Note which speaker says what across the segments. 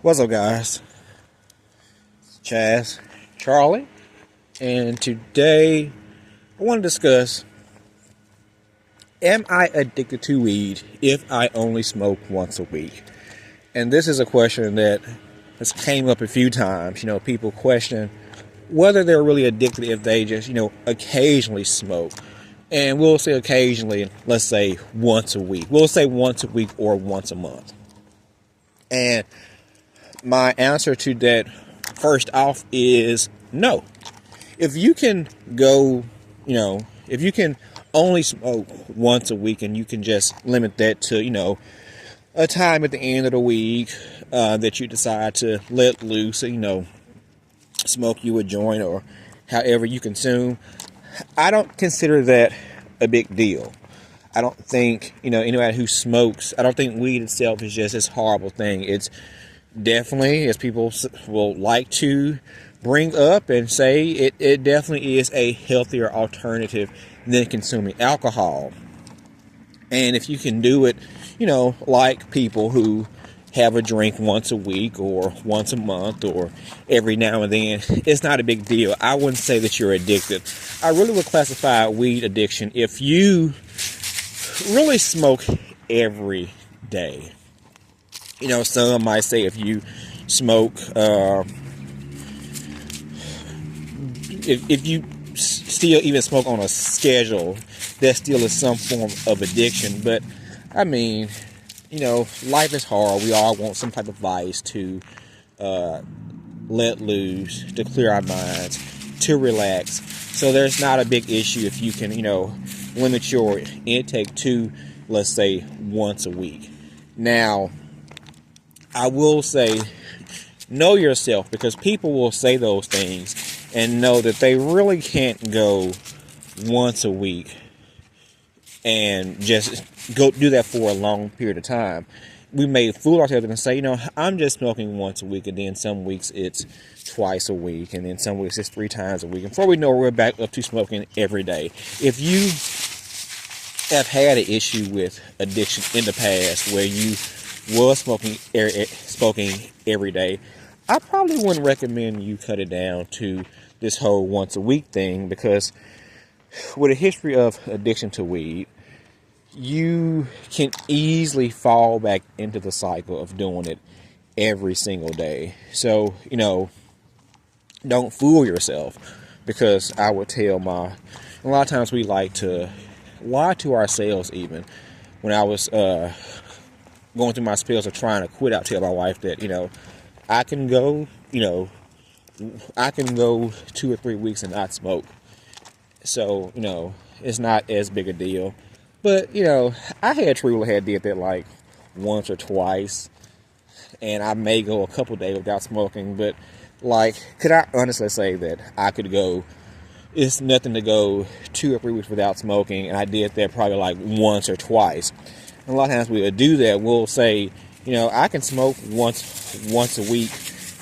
Speaker 1: What's up, guys? Chaz, Charlie, and today I want to discuss: am I addicted to weed if I only smoke once a week? And this is a question that has came up a few times. People question whether they're really addicted if they just, occasionally smoke. And we'll say occasionally, let's say once a week. We'll say once a week or once a month. And my answer to that, first off, is no. If you can go, if you can only smoke once a week and you can just limit that to, a time at the end of the week that you decide to let loose, smoke you a joint or however you consume, I don't consider that a big deal. I don't think, anybody who smokes, I don't think weed itself is just this horrible thing. It's definitely, as people will like to bring up and say, it definitely is a healthier alternative than consuming alcohol. And if you can do it, like people who have a drink once a week or once a month or every now and then, it's not a big deal. I wouldn't say that you're addicted. I really would classify weed addiction if you really smoke every day. Some might say if you smoke, if you still even smoke on a schedule, that still is some form of addiction. But I mean, life is hard. We all want some type of vice to let loose, to clear our minds, to relax. So there's not a big issue if you can, limit your intake to, let's say, once a week. Now, I will say, know yourself, because people will say those things and know that they really can't go once a week and just go do that for a long period of time. We may fool ourselves and say, I'm just smoking once a week, and then some weeks it's twice a week, and then some weeks it's 3 times a week. And before we know it, we're back up to smoking every day. If you have had an issue with addiction in the past where you was smoking every day, I probably wouldn't recommend you cut it down to this whole once a week thing, because with a history of addiction to weed, you can easily fall back into the cycle of doing it every single day. So, don't fool yourself, because I would tell a lot of times we like to lie to ourselves. Even when I was going through my spells of trying to quit, I'd tell my wife that, I can go 2 or 3 weeks and not smoke. So, it's not as big a deal. But, I had did that like once or twice, and I may go a couple days without smoking. But, could I honestly say that I could go, it's nothing to go 2 or 3 weeks without smoking, and I did that probably like once or twice. And a lot of times we would do that. We'll say, I can smoke once a week,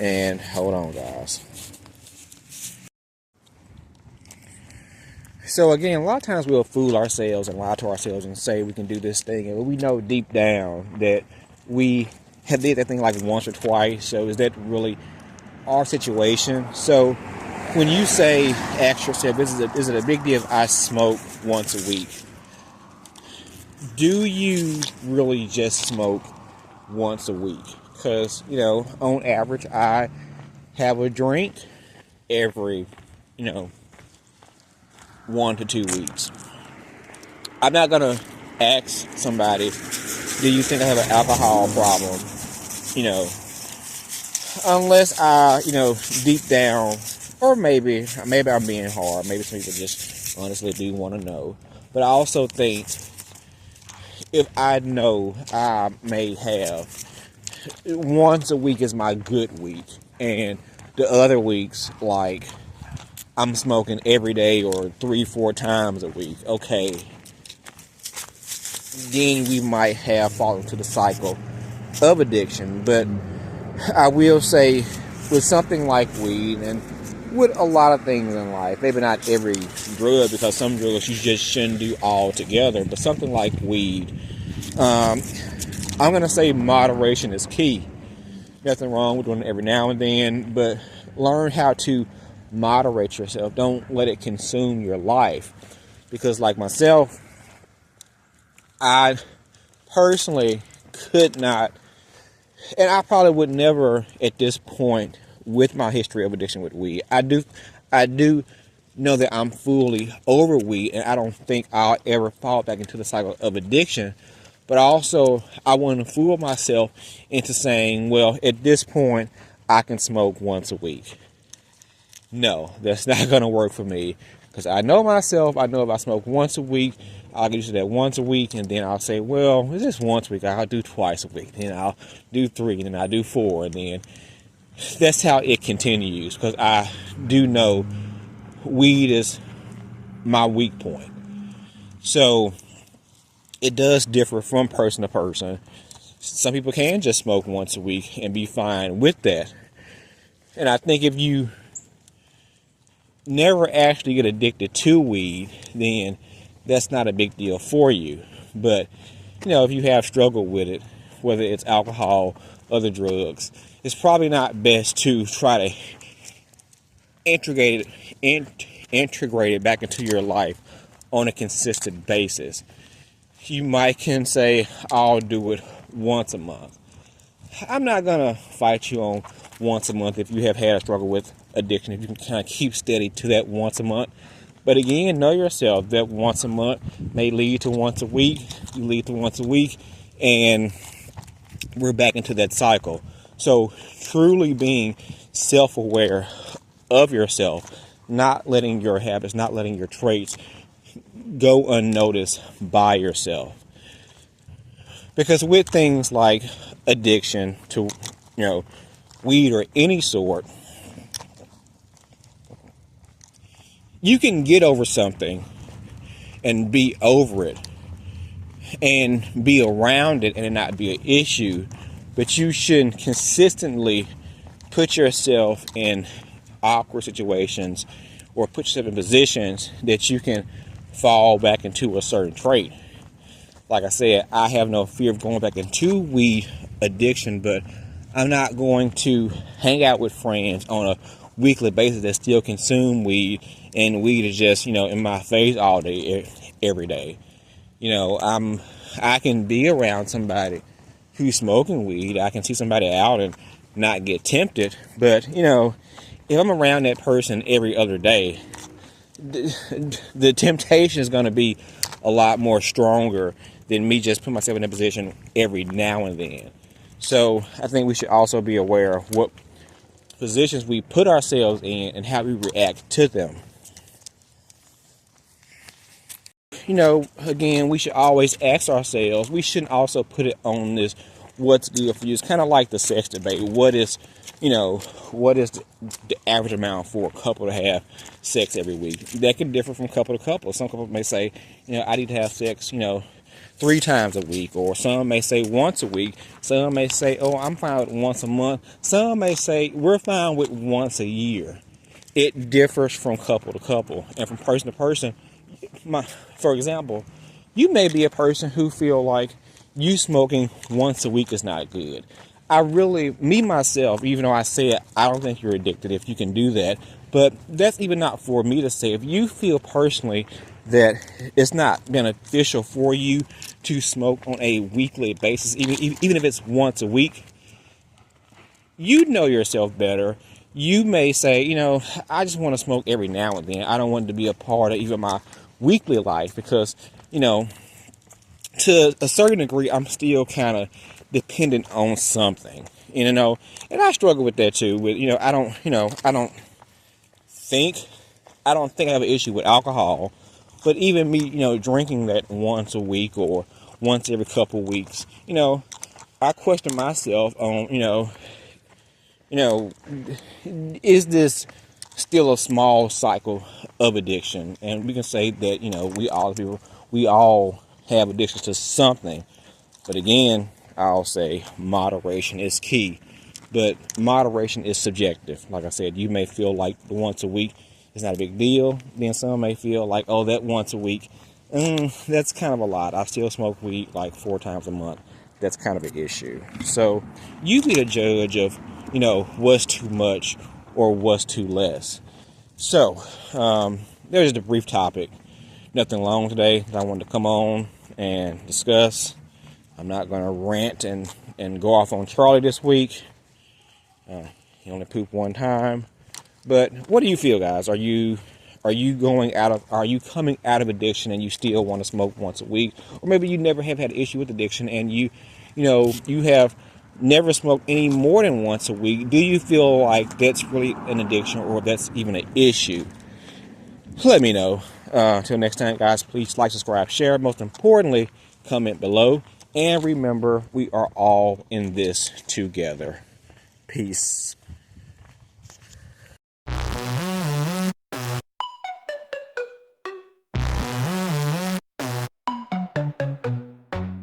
Speaker 1: and hold on, guys. So again, a lot of times we'll fool ourselves and lie to ourselves and say we can do this thing, and we know deep down that we have did that thing like once or twice. So is that really our situation? So when you say, ask yourself, is it a big deal if I smoke once a week? Do you really just smoke once a week? Because, on average, I have a drink every, 1 to 2 weeks. I'm not going to ask somebody, do you think I have an alcohol problem? Unless I, deep down, or maybe I'm being hard. Maybe some people just honestly do want to know. But I also think if I know I may have, once a week is my good week, and the other weeks, like, I'm smoking every day or 3-4 times a week, okay, then we might have fallen into the cycle of addiction. But I will say, with something like weed, and with a lot of things in life, maybe not every drug, because some drugs you just shouldn't do altogether, but something like weed, I'm going to say moderation is key. Nothing wrong with doing it every now and then, but learn how to moderate yourself. Don't let it consume your life. Because like myself, I personally could not, and I probably would never at this point with my history of addiction with weed. I do know that I'm fully over weed, and I don't think I'll ever fall back into the cycle of addiction. But also, I want to fool myself into saying, well, at this point, I can smoke once a week. No, that's not going to work for me. Because I know myself. I know if I smoke once a week, I'll get used to that once a week. And then I'll say, well, it's just once a week. I'll do twice a week. Then I'll do 3. And then I'll do 4. And then that's how it continues. Because I do know weed is my weak point. So it does differ from person to person. Some people can just smoke once a week and be fine with that. And I think if you never actually get addicted to weed, then that's not a big deal for you. But, if you have struggled with it, whether it's alcohol, other drugs, it's probably not best to try to integrate it back into your life on a consistent basis. You might can say, I'll do it once a month. I'm not going to fight you on once a month if you have had a struggle with addiction, if you can kind of keep steady to that once a month. But again, know yourself that once a month may lead to once a week, and we're back into that cycle. So truly being self-aware of yourself, not letting your habits, not letting your traits go unnoticed by yourself. Because with things like addiction to, weed or any sort, you can get over something and be over it and be around it and it not be an issue, but you shouldn't consistently put yourself in awkward situations or put yourself in positions that you can fall back into a certain trait. Like I said, I have no fear of going back into weed addiction, but I'm not going to hang out with friends on a weekly basis that still consume weed, and weed is just, in my face all day, every day. I can be around somebody who's smoking weed. I can see somebody out and not get tempted, but, if I'm around that person every other day, the temptation is going to be a lot more stronger than me just put myself in a position every now and then. So I think we should also be aware of what positions we put ourselves in and how we react to them. Again, we should always ask ourselves, we shouldn't also put it on this what's good for you. It's kind of like the sex debate. What is the average amount for a couple to have sex every week? That can differ from couple to couple. Some couples may say, I need to have sex, 3 times a week, or some may say once a week. Some may say, oh, I'm fine with once a month. Some may say we're fine with once a year. It differs from couple to couple and from person to person. For example, you may be a person who feel like you smoking once a week is not good. Myself, even though I said I don't think you're addicted if you can do that, but that's even not for me to say. If you feel personally that it's not beneficial for you to smoke on a weekly basis, even if it's once a week, you know yourself better. You may say, I just want to smoke every now and then. I don't want it to be a part of even my weekly life because, to a certain degree, I'm still kind of dependent on something, and I struggle with that too. With I don't think I have an issue with alcohol, but even me, drinking that once a week or once every couple weeks, I question myself on, is this still a small cycle of addiction? And we can say that, we all have addictions to something. But again, I'll say moderation is key. But moderation is subjective. Like I said, you may feel like the once a week is not a big deal. Then some may feel like, that once a week, that's kind of a lot. I still smoke weed like 4 times a month. that's kind of an issue. So you be the judge of, what's too much or what's too less. So there's the brief topic. Nothing long today that I wanted to come on and discuss. I'm not going to rant and go off on Charlie this week. He only pooped one time. But what do you feel, guys? Are you coming out of addiction and you still want to smoke once a week? Or maybe you never have had an issue with addiction and you have never smoked any more than once a week. Do you feel like that's really an addiction or that's even an issue? Let me know. Until next time, guys, please like, subscribe, share. Most importantly, comment below. And remember, we are all in this together. Peace.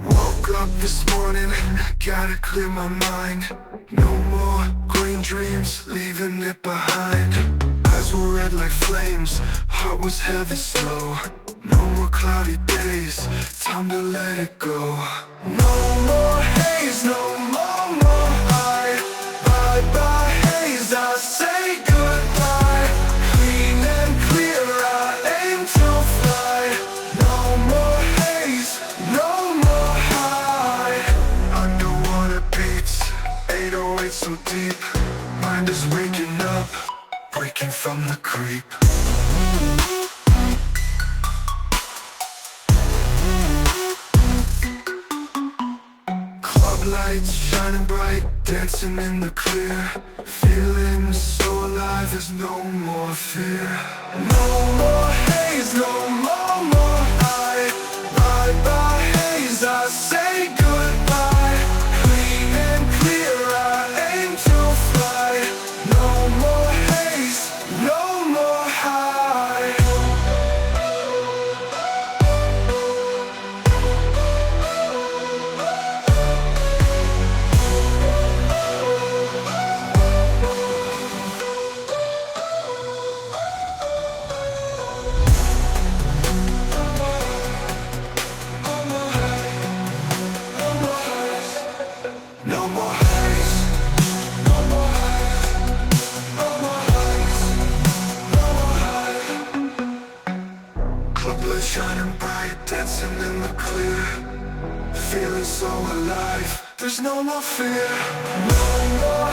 Speaker 2: Woke up this morning, gotta clear my mind. No more green dreams, leaving it behind. Eyes were red like flames, heart was heavy slow. No more cloudy days, time to let it go. No more haze, no more high. Bye bye haze, I say goodbye. Clean and clear, I aim to fly. No more haze, no more high. Underwater beats, 808 so deep. Mind is waking up, breaking from the creep. Club lights shining bright, dancing in the clear. Feeling so alive, there's no more fear. No more haze, no more high. Bye bye haze, I say goodbye. Clean and clear, I aim to fly. No more haze, no more high. No more haze, no more haze, no more haze, no more haze. Club lights shining bright, dancing in the clear. Feeling so alive, there's no more fear. No more